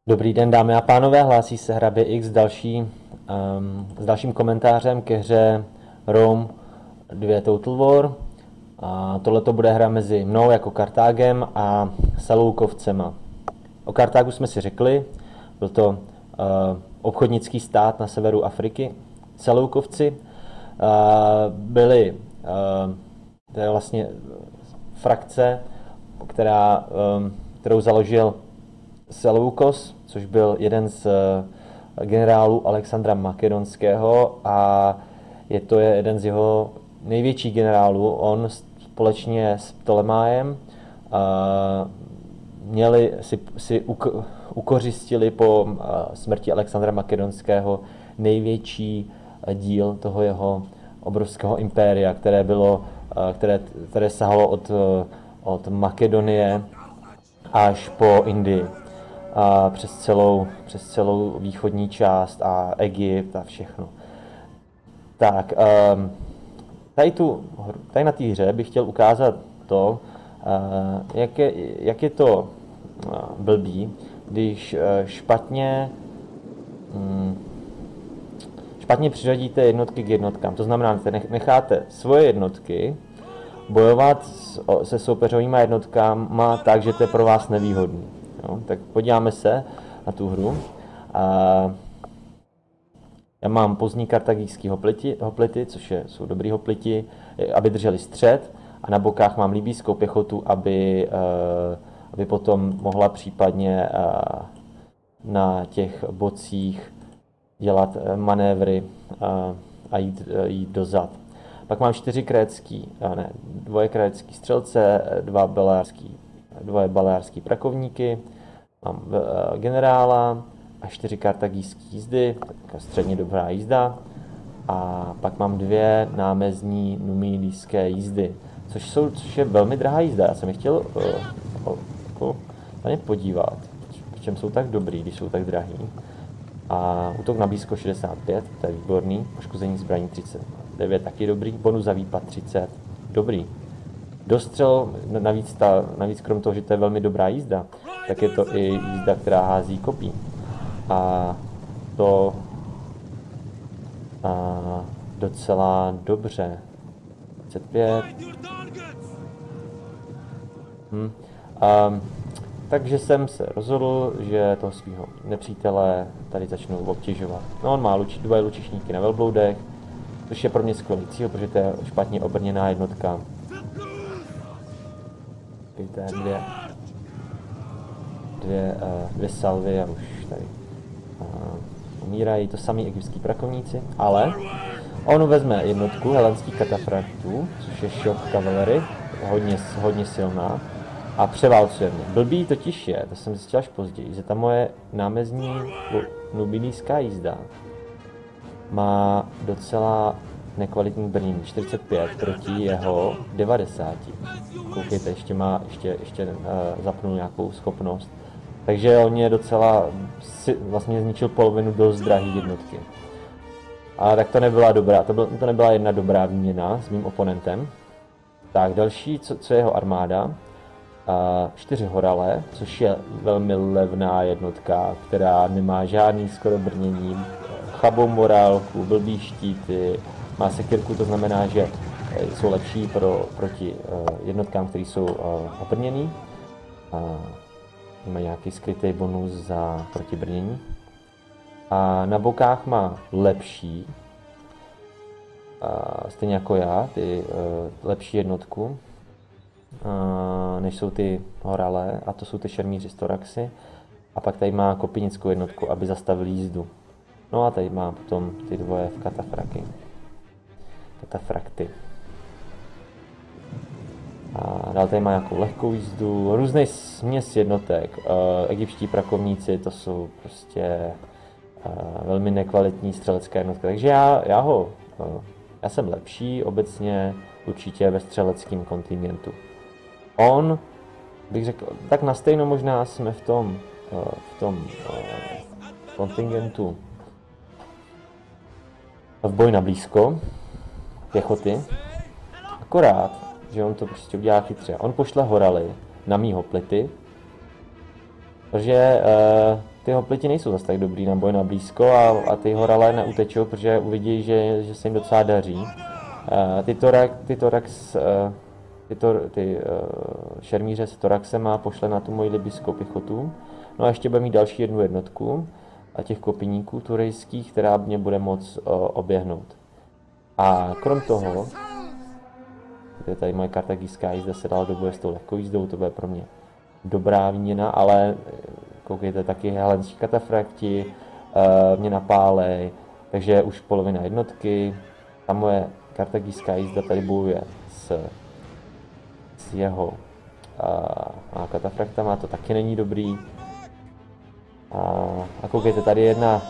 Dobrý den, dámy a pánové, hlásí se Hrabě X s dalším komentářem ke hře Rome 2 Total War. Tohleto bude hra mezi mnou jako Kartágem a Seloukovcema. O Kartágu jsme si řekli, byl to obchodnický stát na severu Afriky. Seloukovci byli, to je vlastně frakce, kterou založil Seleukos, což byl jeden z generálů Alexandra Makedonského a je to jeden z jeho největších generálů. On společně s Ptolemájem ukořistili po smrti Alexandra Makedonského největší díl toho jeho obrovského impéria, které sahalo od Makedonie až po Indii. A přes celou východní část a Egypt a všechno. Tak, tady na té hře bych chtěl ukázat to, jak je to blbý, když špatně přiřadíte jednotky k jednotkám. To znamená, že necháte svoje jednotky bojovat se soupeřovými jednotkama tak, že to je pro vás nevýhodný. Jo, tak podíváme se na tu hru. Já mám pozdní kartagijský hoplity, což jsou dobrý hopliti, aby drželi střed, a na bokách mám libýskou pěchotu, aby potom mohla případně na těch bocích dělat manévry a jít dozad. Pak mám 4 dvoje krétský střelce, dvoje baleárský prakovníky, mám generála a 4 kartagijské jízdy, taková středně dobrá jízda. A pak mám 2 námezní numidijské jízdy, což je velmi drahá jízda. Já jsem je chtěl na ně podívat, v čem jsou tak dobrý, když jsou tak drahý. A útok na blízko 65, to je výborný, poškození zbraní 39, taky dobrý, bonus za výpad 30, dobrý. Dostřel, navíc krom toho, že to je velmi dobrá jízda, tak je to i jízda, která hází kopí. A to docela dobře. 35. Takže jsem se rozhodl, že toho svého nepřítele tady začnu obtěžovat. No, on má 2 lučišníky na velbloudech, což je pro mě skvělý cíl, protože to je špatně obrněná jednotka. Dvě salvy a už tady umírají, to samý egyptský prakovníci, ale on vezme jednotku helenských katafraktů, což je shock cavalry, hodně silná, a převálcuje mě. Blbý totiž je, to jsem zjistil až později, že ta moje námezní nubidijská jízda má docela nekvalitní brnění, 45 proti jeho 90. Koukejte, ještě zapnul nějakou schopnost. Takže on mě docela vlastně zničil polovinu dost drahý jednotky. A tak to nebyla dobrá, to nebyla jedna dobrá výměna s mým oponentem. Tak další, co je jeho armáda, 4 horale, což je velmi levná jednotka, která nemá žádný skoro brnění, chabou morálku, blbý štíty, má sekirku, to znamená, že jsou lepší proti jednotkám, které jsou obrněný. Má nějaký skrytý bonus proti brnění. A na bokách má lepší, stejně jako já, lepší jednotku, než jsou ty horale, a to jsou ty šermíři z Toraxy. A pak tady má kopinickou jednotku, aby zastavil jízdu. No a tady má potom ty dvoje katafrakty. A dál tady má nějakou lehkou jízdu, různý směs jednotek. Egyptští prakovníci, to jsou prostě velmi nekvalitní střelecké jednotky. Takže já jsem lepší obecně určitě ve střeleckém kontingentu. On, bych řekl, tak na stejno možná jsme v tom kontingentu v boji na blízko pěchoty, akorát, že on to prostě udělá chytře. On pošle horaly na mý hoplity, protože ty hopliti nejsou zase tak dobrý na boj na blízko a ty horalé neutečou, protože uvidí, že se jim docela daří. Ty šermíře s Toraxem a pošle na tu moji libyskou pěchotu. No a ještě bude mít další jednu jednotku a těch kopiníků turejských, která mě bude moc oběhnout. A krom toho, kde tady moje kartagijská jízda se dala do boje s tou lehkou jízdou, to bude pro mě dobrá výměna, ale koukejte, taky helenští katafrakti mě napálej, takže už polovina jednotky. Ta moje kartagijská jízda tady bojuje s jeho katafraktama, to taky není dobrý. A koukejte, tady jedna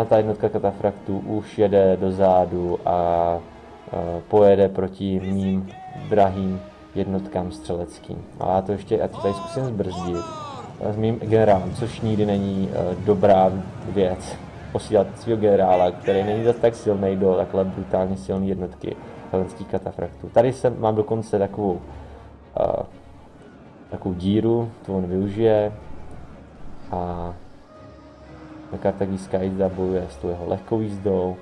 ta jednotka katafraktů už jede dozadu a pojede proti mým drahým jednotkám střeleckým. A já to tady zkusím zbrzdit s mým generálem, což nikdy není dobrá věc. Posílat svého generála, který není zase tak silný, do takhle brutálně silné jednotky helenských katafraktů. Tady mám dokonce takovou díru, to on využije a kartagijská jízda bojuje s tou jeho lehkou jízdou.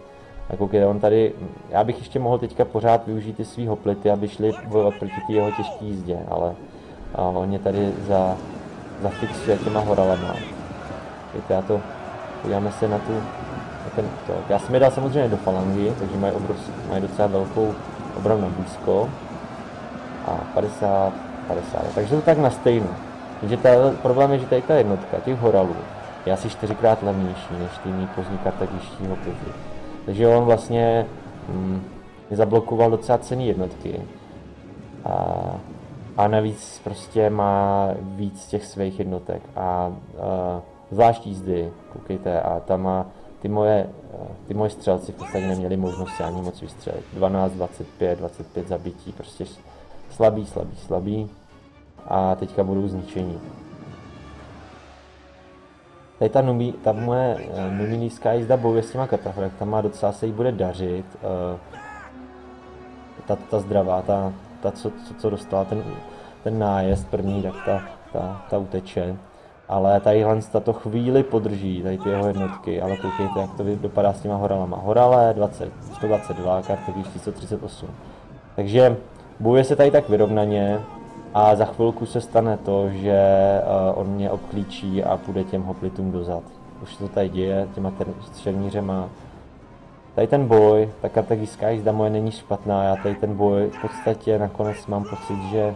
A koukejte, on tady, já bych ještě mohl teďka pořád využít ty svý hoplity, aby šli bojovat proti té jeho těžké jízdě, ale on mě tady zafixuje těma horalema. Víte, podíváme se na já jsem je dal samozřejmě do falangy, takže mají docela velkou obranu na blízko. A 50, takže to tak na stejno. Takže problém je, že tady ta jednotka těch horalů je asi 4x levnější než ty mý pozdní kartagijští hoplity. Takže on vlastně zablokoval docela cenné jednotky. A navíc prostě má víc těch svých jednotek. A zvlášť jízdy, koukejte, a tam má ty moje střelci v podstatě neměli možnost se ani moc vystřelit. 12, 25 zabití, prostě slabý. A teďka budou zničení. Tady ta moje numidijská jízda bojuje s těma katafraktama, docela se jí bude dařit. Ta zdravá, co dostala ten nájezd první, tak ta uteče. Ale tadyhle to chvíli podrží, tady ty jeho jednotky, ale koukejte, jak to dopadá s těma horalama. Horale 122, kartagijští 138. Takže bojuje se tady tak vyrovnaně a za chvilku se stane to, že on mě obklíčí a půjde těm hoplitům dozad. Už se to tady děje těma šermířema. Tady ten boj, ta kartagijská jízda moje není špatná, já tady ten boj v podstatě nakonec mám pocit, že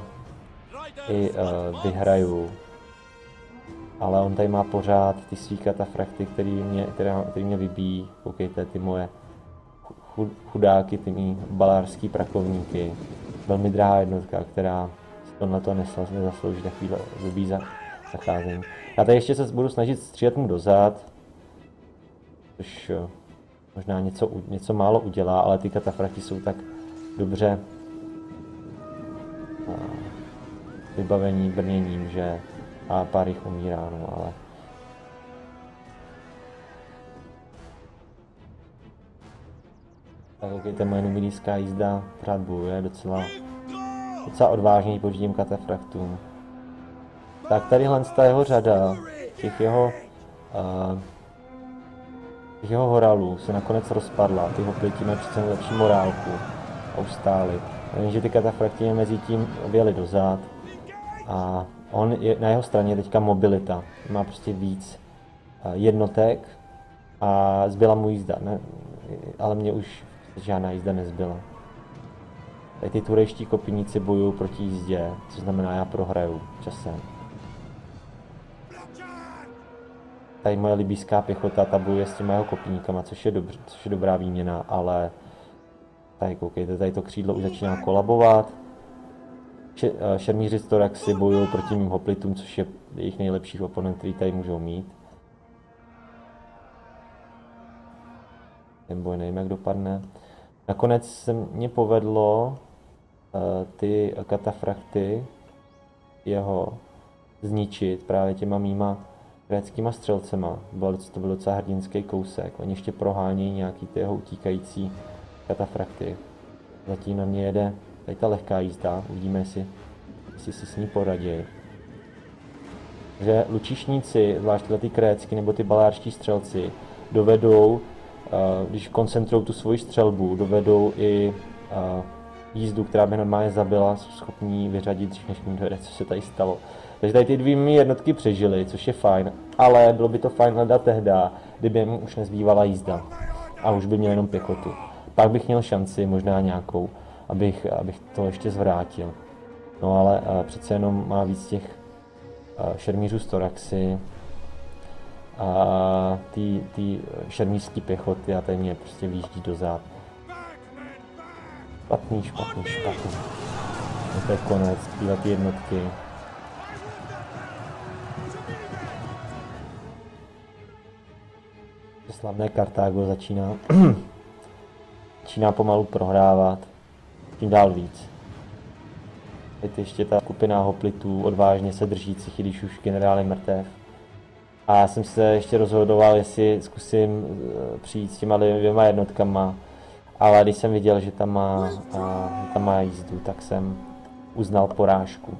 i vyhraju. Ale on tady má pořád ty svý katafrakty, který mě vybíjí. Koukejte, ty moje chudáky, ty mý balárský prakovníky. Velmi drahá jednotka, která tohle to nezaslouží takovýhle blbý zacházení. Já tady ještě se budu snažit střílet mu dozad, což možná něco málo udělá, ale ty katafrakti jsou tak dobře vybavení brněním, že a pár jich umírá, no, ale tak koukejte, moje numidijská jízda pořád bojuje docela odvážně proti těm katafraktům. Tak tadyhle ta jeho řada, těch jeho horalů se nakonec rozpadla, ty hopliti mají přece lepší morálku a ustáli. Jenže ty katafrakti mezi tím objeli dozad a na jeho straně teďka mobilita, má prostě víc jednotek a zbyla mu jízda, ne, ale mě už žádná jízda nezbyla. Tady ty turejští kopiníci bojují proti jízdě, což znamená, já prohraju časem. Tady moje libýská pěchota, ta bojuje s těma jeho kopíníkama, což je dobrá výměna, ale tady koukejte, tady to křídlo už začíná kolabovat. Šermíři z Toraxy bojují proti mým hoplitům, což je jejich nejlepší oponent, který tady můžou mít. Ten boj nevím, jak dopadne. Nakonec se mně povedlo ty katafrakty jeho zničit právě těma mýma réckýma střelcema. To byl docela hrdinský kousek. Oni ještě prohánějí nějaký ty jeho utíkající katafrakty. Zatím na mě jede tady ta lehká jízda. Uvidíme, jestli si s ní poradí. že lučišníci, zvlášť ty krécky nebo ty balárští střelci, dovedou, když koncentrují tu svoji střelbu, dovedou i jízdu, která by normálně zabila, jsou schopní vyřadit dřív, než mi dojde, co se tady stalo. Takže tady ty dvě jednotky přežily, což je fajn, ale bylo by to fajn hledat tehda, kdyby jim už nezbývala jízda a už by měl jenom pěchotu. Pak bych měl šanci, možná nějakou, abych to ještě zvrátil. No ale přece jenom má víc těch šermířů z Toraxy a ty šermířský pěchoty a tady mě prostě výjíždí do zád. Špatný. To je konec, tyhle ty jednotky. Slavné Kartágo začíná pomalu prohrávat, tím dál víc. Teď ještě ta skupina hoplitů odvážně se držících, i když už generál je mrtev. A já jsem se ještě rozhodoval, jestli zkusím přijít s těma dvěma jednotkama, ale když jsem viděl, že tam má jízdu, tak jsem uznal porážku.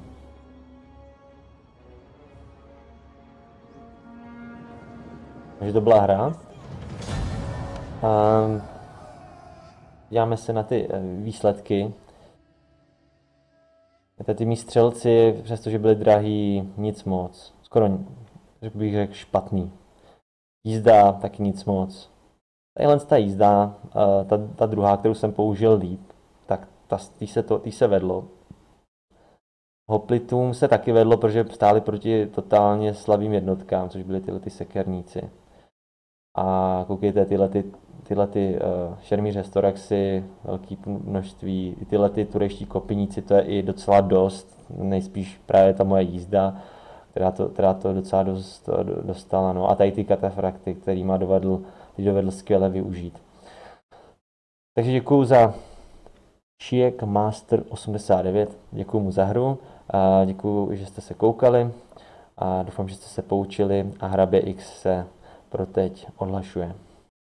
Takže to byla hra. Díváme se na ty výsledky. Ty mý střelci, přestože byli drahý, nic moc. Skoro, bych řekl, špatný. Jízda taky nic moc. Tadyhle ta jízda, ta druhá, kterou jsem použil líp, tak tý se vedlo. Hoplitům se taky vedlo, protože stáli proti totálně slabým jednotkám, což byly tyhle ty sekerníci. A koukejte, tyhle šermíře z Toraxy, velké množství, tyhle ty turejští kopiníci, to je i docela dost, nejspíš právě ta moje jízda, která to docela dost dostala. No. A tady ty katafrakty, kterýma dovedl skvěle využít. Takže děkuju za Šiek Master 89, děkuju mu za hru, a děkuju, že jste se koukali a doufám, že jste se poučili a Hrabě X se pro teď odhlašuje.